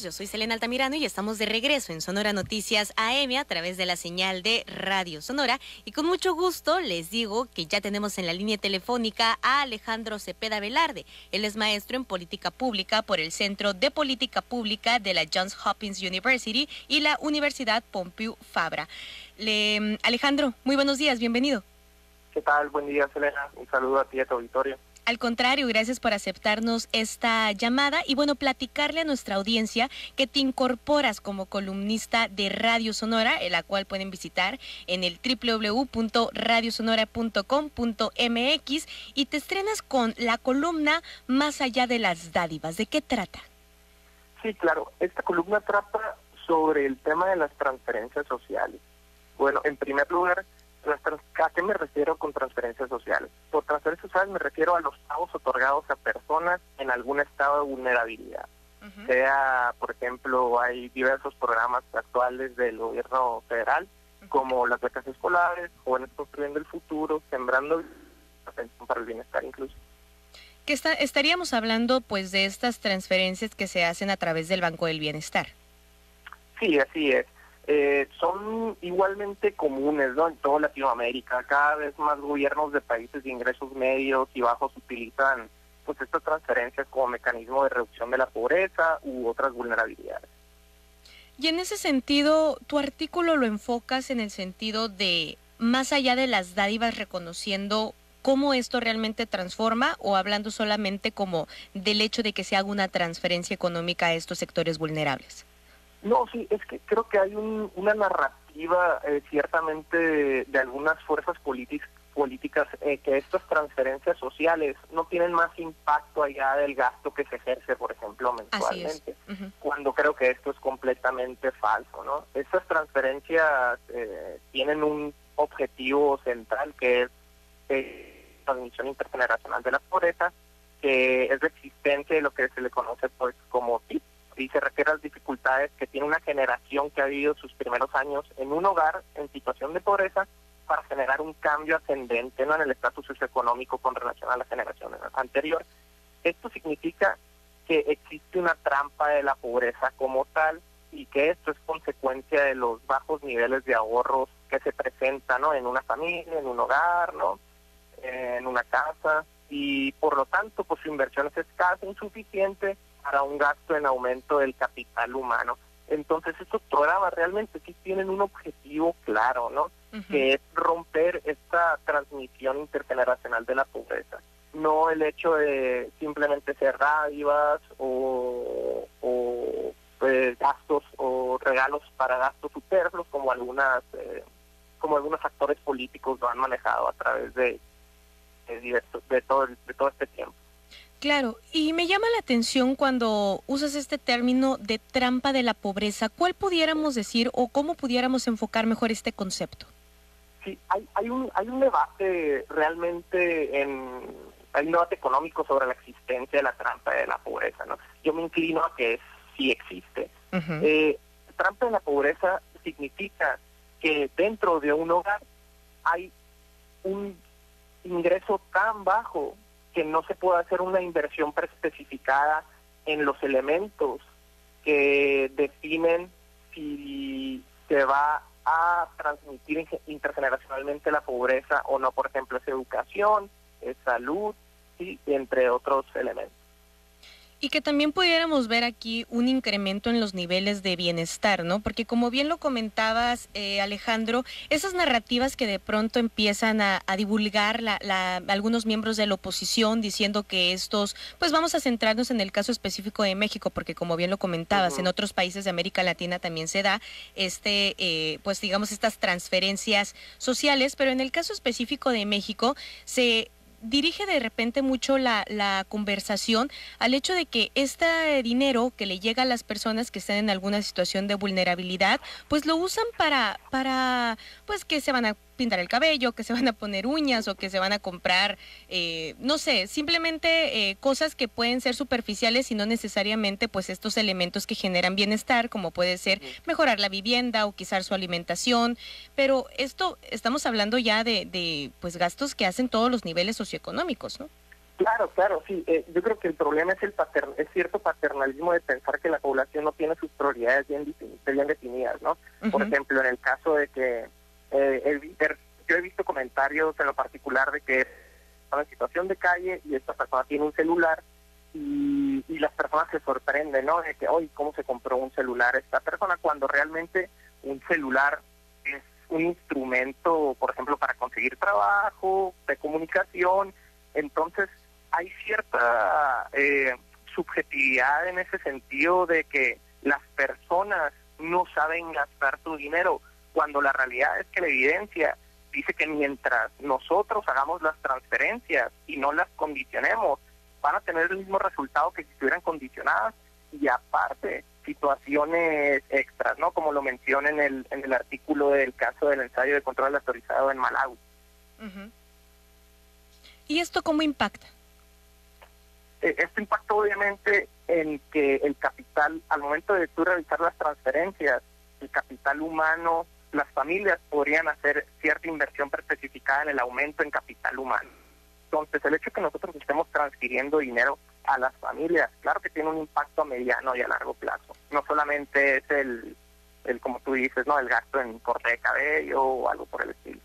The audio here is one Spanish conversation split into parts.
Yo soy Selena Altamirano y estamos de regreso en Sonora Noticias AM a través de la señal de Radio Sonora, y con mucho gusto les digo que ya tenemos en la línea telefónica a Alejandro Cepeda Velarde. Él es maestro en política pública por el Centro de Política Pública de la Johns Hopkins University y la Universidad Pompeu Fabra. Alejandro, muy buenos días, bienvenido. ¿Qué tal? Buen día, Selena. Un saludo a ti y a tu auditorio. Al contrario, gracias por aceptarnos esta llamada y platicarle a nuestra audiencia que te incorporas como columnista de Radio Sonora, la cual pueden visitar en el www.radiosonora.com.mx, y te estrenas con la columna Más allá de las dádivas. ¿De qué trata? Sí, claro. Esta columna trata sobre el tema de las transferencias sociales. Bueno, en primer lugar, ¿a qué me refiero con transferencias sociales? Por transferencias sociales me refiero a los pagos otorgados a personas en algún estado de vulnerabilidad. Sea, por ejemplo, hay diversos programas actuales del gobierno federal, como las becas escolares, Jóvenes Construyendo el Futuro, Sembrando la Pensión para el Bienestar incluso. Que estaríamos hablando pues de estas transferencias que se hacen a través del Banco del Bienestar. Sí, así es. Son igualmente comunes, ¿no?, en toda Latinoamérica. Cada vez más gobiernos de países de ingresos medios y bajos utilizan pues estas transferencias como mecanismo de reducción de la pobreza u otras vulnerabilidades. Y en ese sentido, tu artículo lo enfocas en el sentido de más allá de las dádivas, reconociendo cómo esto realmente transforma, o hablando solamente como del hecho de que se haga una transferencia económica a estos sectores vulnerables. No, sí, es que creo que hay una narrativa ciertamente de algunas fuerzas políticas que estas transferencias sociales no tienen más impacto allá del gasto que se ejerce, por ejemplo, mensualmente, cuando creo que esto es completamente falso, ¿no? Estas transferencias tienen un objetivo central, que es transmisión intergeneracional de la pobreza, que es la existencia de lo que se le conoce pues como PIB, y se refiere a las dificultades que tiene una generación que ha vivido sus primeros años en un hogar en situación de pobreza para generar un cambio ascendente, ¿no?, en el estatus socioeconómico con relación a la generación anterior. Esto significa que existe una trampa de la pobreza como tal, y que esto es consecuencia de los bajos niveles de ahorros que se presentan, ¿no?, en una familia, en un hogar, ¿no?, en una casa, y por lo tanto pues su inversión es escasa, insuficiente para un gasto en aumento del capital humano. Entonces estos programas realmente sí tienen un objetivo claro, ¿no?, que es romper esta transmisión intergeneracional de la pobreza. No el hecho de simplemente ser dádivas o gastos o regalos para gastos superfluos, como algunos actores políticos lo han manejado a través de todo este tiempo. Claro, y me llama la atención cuando usas este término de trampa de la pobreza. ¿Cuál pudiéramos decir o cómo pudiéramos enfocar mejor este concepto? Sí, hay un debate realmente hay un debate económico sobre la existencia de la trampa de la pobreza, ¿no? Yo me inclino a que sí existe. Trampa de la pobreza significa que dentro de un hogar hay un ingreso tan bajo que no se puede hacer una inversión preespecificada en los elementos que definen si se va a transmitir intergeneracionalmente la pobreza o no. Por ejemplo, es educación, es salud, ¿sí?, entre otros elementos. Y que también pudiéramos ver aquí un incremento en los niveles de bienestar, ¿no? Porque como bien lo comentabas, Alejandro, esas narrativas que de pronto empiezan a divulgar algunos miembros de la oposición diciendo que estos, pues vamos a centrarnos en el caso específico de México, porque como bien lo comentabas, en otros países de América Latina también se da pues digamos estas transferencias sociales, pero en el caso específico de México se dirige de repente mucho la conversación al hecho de que este dinero que le llega a las personas que están en alguna situación de vulnerabilidad, pues lo usan para pues que se van a pintar el cabello, que se van a poner uñas o que se van a comprar, no sé, simplemente cosas que pueden ser superficiales y no necesariamente pues estos elementos que generan bienestar, como puede ser mejorar la vivienda o quizás su alimentación. Pero esto estamos hablando ya de pues gastos que hacen todos los niveles socioeconómicos, ¿no? Claro, claro, sí. Yo creo que el problema es es cierto paternalismo de pensar que la población no tiene sus prioridades bien definidas, ¿no? Por ejemplo, en el caso de que yo he visto comentarios en lo particular de que está en situación de calle y esta persona tiene un celular y las personas se sorprenden, ¿no? De que, oye, ¿cómo se compró un celular esta persona? Cuando realmente un celular es un instrumento, por ejemplo, para conseguir trabajo, de comunicación. Entonces, hay cierta subjetividad en ese sentido de que las personas no saben gastar tu dinero, cuando la realidad es que la evidencia dice que mientras nosotros hagamos las transferencias y no las condicionemos, van a tener el mismo resultado que si estuvieran condicionadas, y aparte situaciones extras, ¿no? Como lo menciona en el artículo del caso del ensayo de control autorizado en Malawi. ¿Y esto cómo impacta? Esto impacta obviamente en que el capital, al momento de tú realizar las transferencias, el capital humano, las familias podrían hacer cierta inversión especificada en el aumento en capital humano. Entonces, el hecho de que nosotros estemos transfiriendo dinero a las familias, claro que tiene un impacto a mediano y a largo plazo. No solamente es el como tú dices, ¿no? El gasto en corte de cabello o algo por el estilo.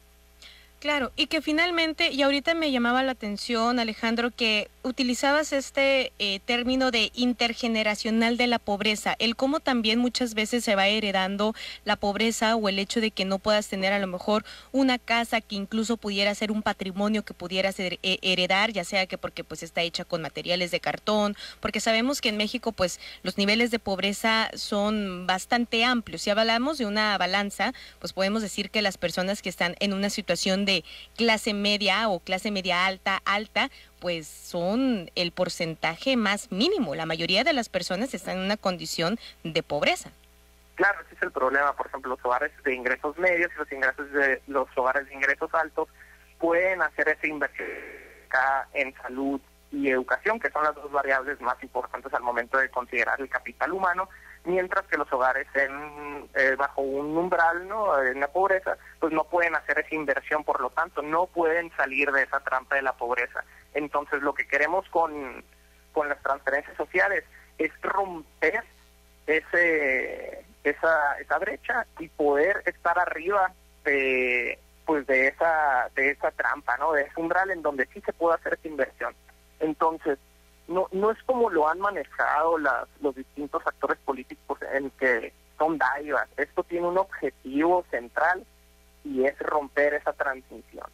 Claro, y que finalmente, y ahorita me llamaba la atención, Alejandro, que utilizabas este término de intergeneracional de la pobreza, el cómo también muchas veces se va heredando la pobreza o el hecho de que no puedas tener a lo mejor una casa que incluso pudiera ser un patrimonio que pudieras heredar, ya sea que porque pues está hecha con materiales de cartón, porque sabemos que en México pues los niveles de pobreza son bastante amplios. Si hablamos de una balanza, pues podemos decir que las personas que están en una situación de clase media o clase media alta, pues son el porcentaje más mínimo. La mayoría de las personas están en una condición de pobreza. Claro, ese es el problema. Por ejemplo, los hogares de ingresos medios y los hogares de ingresos altos pueden hacer esa inversión en salud y educación, que son las dos variables más importantes al momento de considerar el capital humano, mientras que los hogares bajo un umbral, ¿no?, en la pobreza, pues no pueden hacer esa inversión, por lo tanto no pueden salir de esa trampa de la pobreza. Entonces lo que queremos con las transferencias sociales es romper esa brecha y poder estar arriba de esa trampa, ¿no?, de ese umbral en donde sí se puede hacer esa inversión. Entonces, no es como lo han manejado los distintos actores políticos en que son dádivas. Esto tiene un objetivo central y es romper esa transmisión.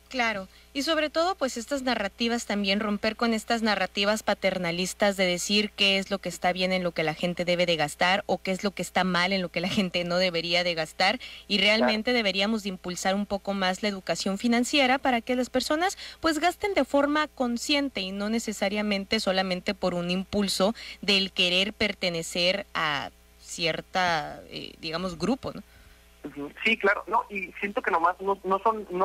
Claro, y sobre todo pues estas narrativas también, romper con estas narrativas paternalistas de decir qué es lo que está bien en lo que la gente debe de gastar o qué es lo que está mal en lo que la gente no debería de gastar, y realmente deberíamos de impulsar un poco más la educación financiera para que las personas pues gasten de forma consciente y no necesariamente solamente por un impulso del querer pertenecer a cierta, digamos, grupo, ¿no? Sí, claro, no, y siento que nomás no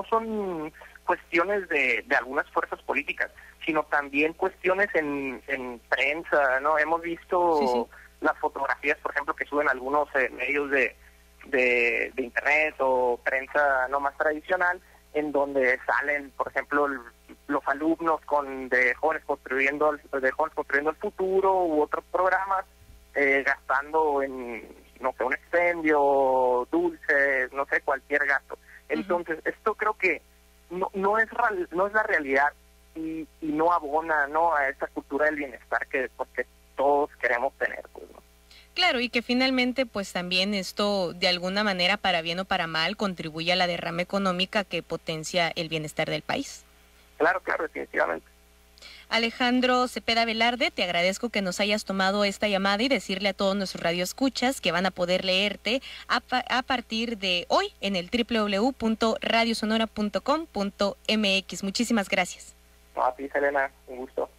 son cuestiones de algunas fuerzas políticas, sino también cuestiones en prensa, ¿no? Hemos visto las fotografías, por ejemplo, que suben algunos medios de internet o prensa no más tradicional, en donde salen, por ejemplo, los alumnos de jóvenes construyendo el futuro u otros programas, gastando en, no sé, un expendio, dulces, no sé, cualquier gasto. Entonces, esto creo que no es la realidad y no abona, ¿no?, a esa cultura del bienestar que todos queremos tener, pues, ¿no? Claro, y que finalmente pues también esto de alguna manera, para bien o para mal, contribuye a la derrama económica que potencia el bienestar del país. Claro, definitivamente. Alejandro Cepeda Velarde, te agradezco que nos hayas tomado esta llamada y decirle a todos nuestros radioescuchas que van a poder leerte a partir de hoy en el www.radiosonora.com.mx. Muchísimas gracias. No, a ti, Selena, un gusto.